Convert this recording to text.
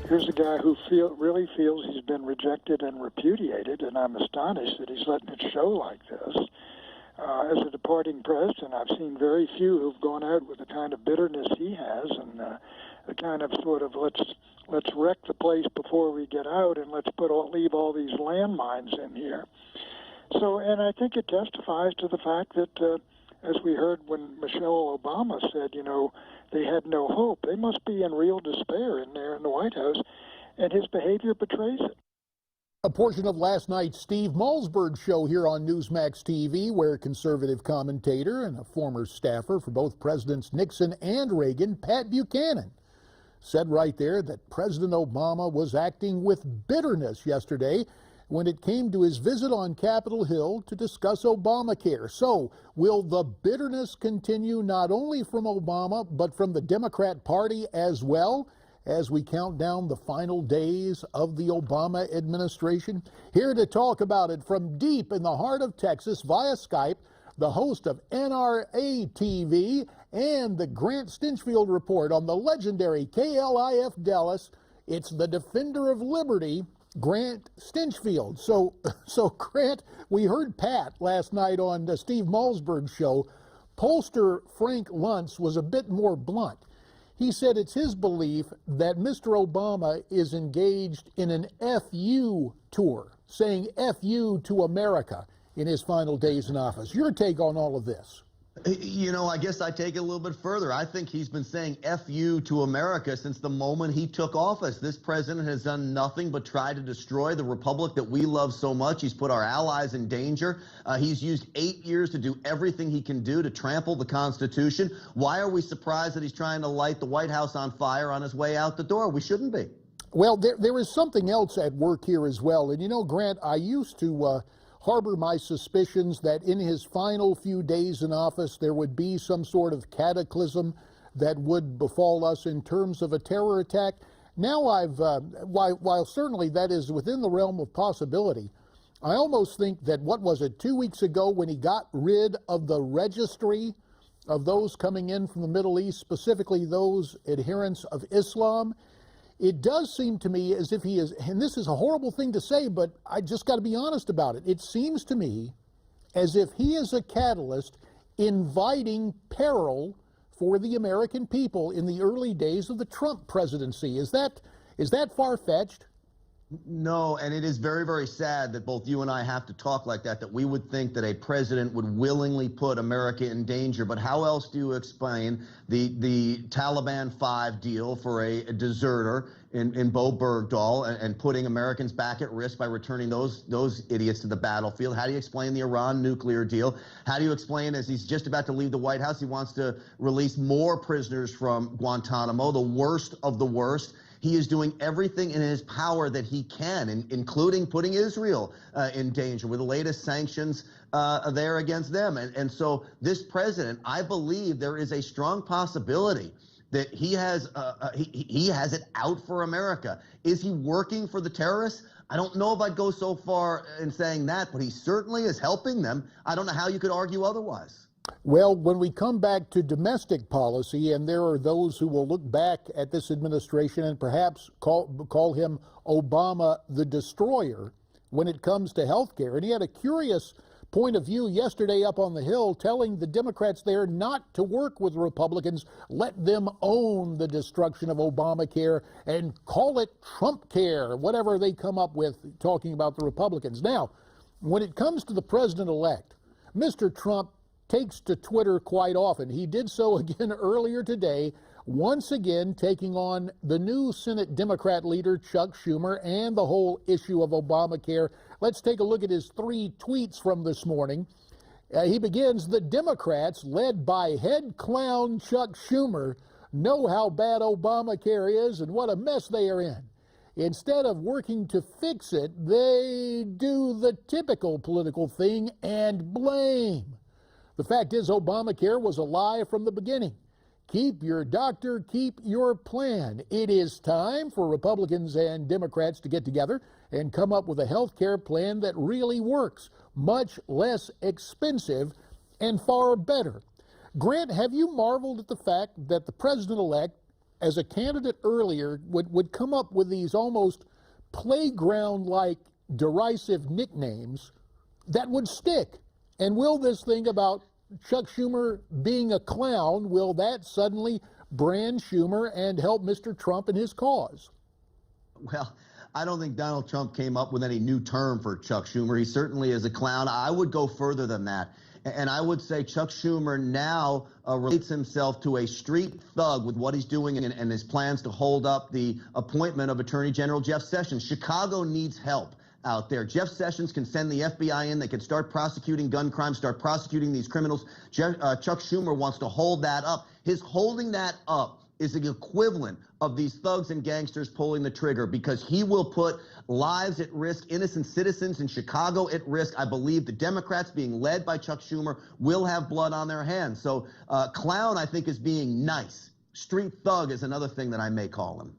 Here's a guy who really feels he's been rejected and repudiated, and I'm astonished that he's letting it show like this. As a departing president, I've seen very few who've gone out with the kind of bitterness he has, and the kind of sort of let's wreck the place before we get out, and let's leave all these landmines in here. So, and I think it testifies to the fact that, as we heard when Michelle Obama said, they had no hope. They must be in real despair in there in the White House, and his behavior betrays it. A portion of last night's Steve Malzberg show here on Newsmax TV, where conservative commentator and a former staffer for both Presidents Nixon and Reagan, Pat Buchanan, said right there that President Obama was acting with bitterness yesterday when it came to his visit on Capitol Hill to discuss Obamacare. So, will the bitterness continue not only from Obama, but from the Democrat Party as well, as we count down the final days of the Obama administration? Here to talk about it from deep in the heart of Texas via Skype, the host of NRA TV and the Grant Stinchfield Report on the legendary KLIF Dallas. It's the defender of liberty, Grant Stinchfield. So Grant, we heard Pat last night on the Steve Malzberg show. Pollster Frank Luntz was a bit more blunt. He said it's his belief that Mr. Obama is engaged in an FU tour, saying FU to America in his final days in office. Your take on all of this? I guess I take it a little bit further. I think he's been saying FU to America since the moment he took office. This president has done nothing but try to destroy the republic that we love so much. He's put our allies in danger. He's used 8 years to do everything he can do to trample the Constitution. Why are we surprised that he's trying to light the White House on fire on his way out the door? We shouldn't be. Well, there is something else at work here as well. And Grant, I used to harbor my suspicions that in his final few days in office there would be some sort of cataclysm that would befall us in terms of a terror attack. Now while certainly that is within the realm of possibility, I almost think that, 2 weeks ago when he got rid of the registry of those coming in from the Middle East, specifically those adherents of Islam, it does seem to me as if he is, and this is a horrible thing to say, but I just got to be honest about it. It seems to me as if he is a catalyst inviting peril for the American people in the early days of the Trump presidency. Is that far-fetched? No, and it is very, very sad that both you and I have to talk like that we would think that a president would willingly put America in danger. But how else do you explain the Taliban 5 deal for a deserter in Bo Bergdahl and putting Americans back at risk by returning those idiots to the battlefield? How do you explain the Iran nuclear deal? How do you explain, as he's just about to leave the White House, he wants to release more prisoners from Guantanamo, the worst of the worst? He is doing everything in his power that he can, including putting Israel in danger with the latest sanctions there against them. And so this president, I believe there is a strong possibility that he has it out for America. Is he working for the terrorists? I don't know if I'd go so far in saying that, but he certainly is helping them. I don't know how you could argue otherwise. Well, when we come back to domestic policy, and there are those who will look back at this administration and perhaps call him Obama the Destroyer when it comes to health care. And he had a curious point of view yesterday up on the Hill telling the Democrats there not to work with Republicans, let them own the destruction of Obamacare and call it Trump care, whatever they come up with talking about the Republicans. Now, when it comes to the president-elect, Mr. Trump takes to Twitter quite often. He did so again earlier today, once again taking on the new Senate Democrat leader Chuck Schumer and the whole issue of Obamacare. Let's take a look at his 3 tweets from this morning. He begins, "The Democrats, led by head clown Chuck Schumer, know how bad Obamacare is and what a mess they are in. Instead of working to fix it, they do the typical political thing and blame. The fact is, Obamacare was a lie from the beginning. Keep your doctor, keep your plan. It is time for Republicans and Democrats to get together and come up with a health care plan that really works, much less expensive and far better." Grant, have you marveled at the fact that the president-elect as a candidate earlier, would come up with these almost playground-like derisive nicknames that would stick. And will this thing about Chuck Schumer being a clown, will that suddenly brand Schumer and help Mr. Trump in his cause? Well, I don't think Donald Trump came up with any new term for Chuck Schumer. He certainly is a clown. I would go further than that. And I would say Chuck Schumer now relates himself to a street thug with what he's doing and his plans to hold up the appointment of Attorney General Jeff Sessions. Chicago needs help out there. Jeff Sessions can send the FBI in. They can start prosecuting gun crimes, start prosecuting these criminals. Chuck Schumer wants to hold that up. His holding that up is the equivalent of these thugs and gangsters pulling the trigger, because he will put lives at risk, innocent citizens in Chicago at risk. I believe the Democrats, being led by Chuck Schumer, will have blood on their hands. So clown, I think, is being nice. Street thug is another thing that I may call him.